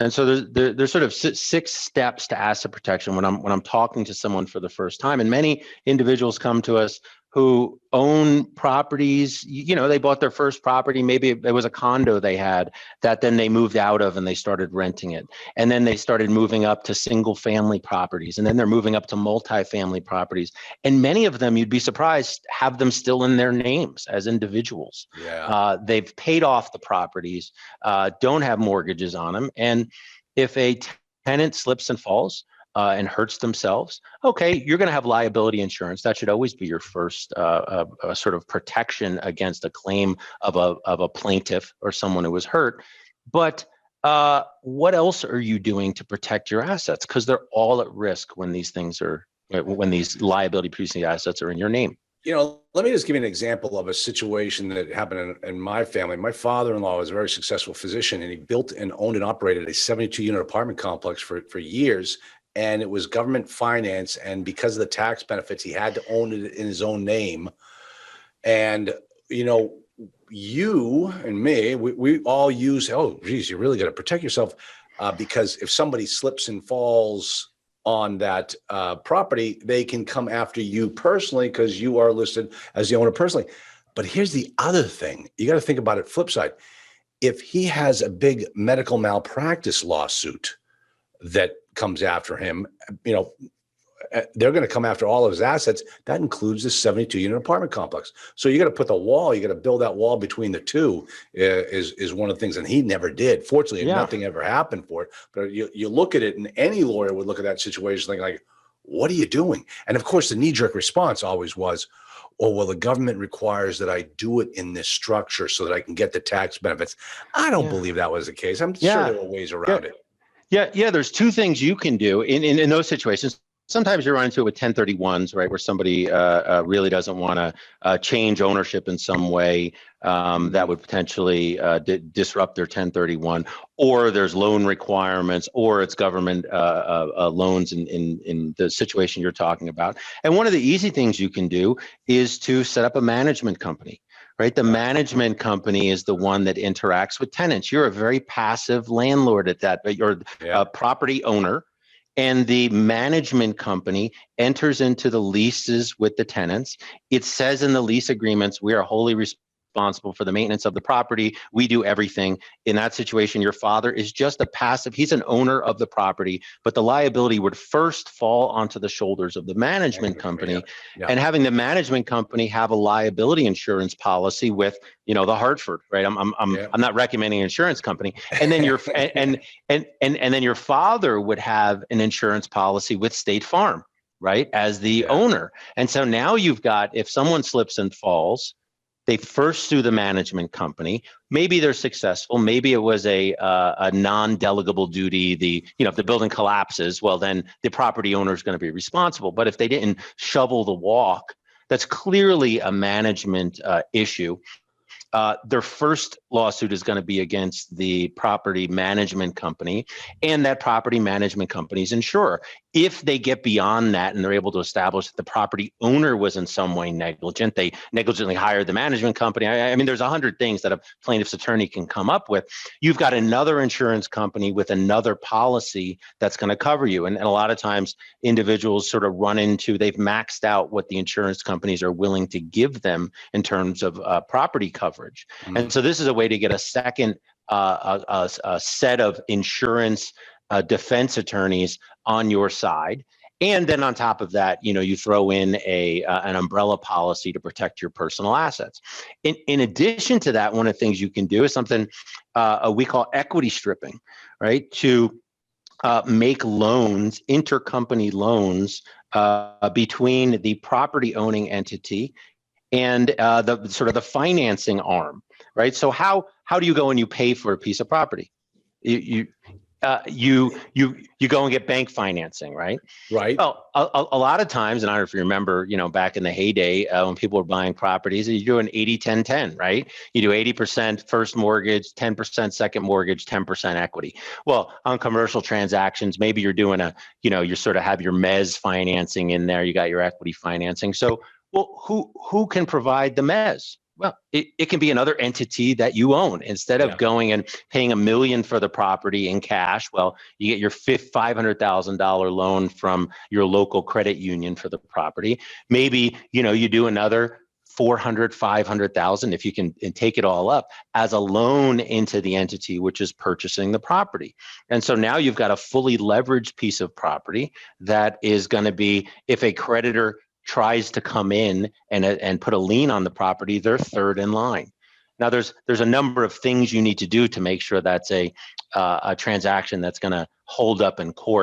And so there's sort of six steps to asset protection when I'm talking to someone for the first time. And many individuals come to us who own properties. They bought their first property. Maybe it was a condo they had that then they moved out of and they started renting it. And then they started moving up to single family properties. And then they're moving up to multifamily properties. And many of them, you'd be surprised, have them still in their names as individuals. Yeah. They've paid off the properties, don't have mortgages on them. And if a tenant slips and falls, and hurts themselves, okay, you're going to have liability insurance. That should always be your first sort of protection against a claim of a plaintiff or someone who was hurt. But what else are you doing to protect your assets? Because they're all at risk when these liability producing assets are in your name. Let me just give you an example of a situation that happened in my family. My father-in-law was a very successful physician, and he built and owned and operated a 72-unit apartment complex for years. And it was government finance. And because of the tax benefits, he had to own it in his own name. And, you and me, we all use, oh, geez, you really got to protect yourself because if somebody slips and falls on that property, they can come after you personally because you are listed as the owner personally. But here's the other thing. You got to think about it flip side. If he has a big medical malpractice lawsuit that comes after him, they're going to come after all of his assets. That includes the 72-unit apartment complex. So you got to put the wall, you got to build that wall between the two is one of the things. And he never did. Fortunately, nothing ever happened for it. But you look at it, and any lawyer would look at that situation thinking like, what are you doing? And of course, the knee-jerk response always was, oh, well, the government requires that I do it in this structure so that I can get the tax benefits. I don't believe that was the case. I'm sure there were ways around it. Yeah. There's two things you can do in those situations. Sometimes you run into it with 1031s, right, where somebody really doesn't want to change ownership in some way that would potentially disrupt their 1031, or there's loan requirements, or it's government loans in the situation you're talking about. And one of the easy things you can do is to set up a management company. Right. The management company is the one that interacts with tenants. You're a very passive landlord at that, but you're a property owner, and the management company enters into the leases with the tenants. It says in the lease agreements, we are wholly responsible for the maintenance of the property. We do everything. In that situation, your father is just a passive, he's an owner of the property, but the liability would first fall onto the shoulders of the management company. And having the management company have a liability insurance policy with, the Hartford, right? I'm not recommending an insurance company. And then your and then your father would have an insurance policy with State Farm, right, as the owner. And so now you've got, if someone slips and falls, they first sue the management company. Maybe they're successful. Maybe it was a non-delegable duty. If the building collapses, well, then the property owner is going to be responsible. But if they didn't shovel the walk, that's clearly a management issue. Their first lawsuit is going to be against the property management company and that property management company's insurer. If they get beyond that and they're able to establish that the property owner was in some way negligent, they negligently hired the management company. I mean, there's 100 things that a plaintiff's attorney can come up with. You've got another insurance company with another policy that's going to cover you. And a lot of times individuals sort of run into, they've maxed out what the insurance companies are willing to give them in terms of property coverage. Mm-hmm. And so this is a way to get a second a set of insurance defense attorneys on your side. And then on top of that, you throw in an umbrella policy to protect your personal assets. In addition to that, one of the things you can do is something we call equity stripping, right? To make loans, intercompany loans between the property owning entity and the sort of the financing arm, right? So how do you go and you pay for a piece of property? You go and get bank financing, right? Right. Well, a lot of times, and I don't know if you remember, back in the heyday when people were buying properties, you do an 80-10-10, right? You do 80% first mortgage, 10% second mortgage, 10% equity. Well, on commercial transactions, maybe you're doing you sort of have your mezz financing in there. You got your equity financing. So, well, who can provide the mezz? Well, it can be another entity that you own. Instead of going and paying $1 million for the property in cash, well, you get your $500,000 loan from your local credit union for the property. Maybe, you do another 400, 500,000, if you can, and take it all up as a loan into the entity which is purchasing the property. And so now you've got a fully leveraged piece of property that is going to be, if a creditor tries to come in and put a lien on the property, they're third in line. Now, there's a number of things you need to do to make sure that's a transaction that's going to hold up in court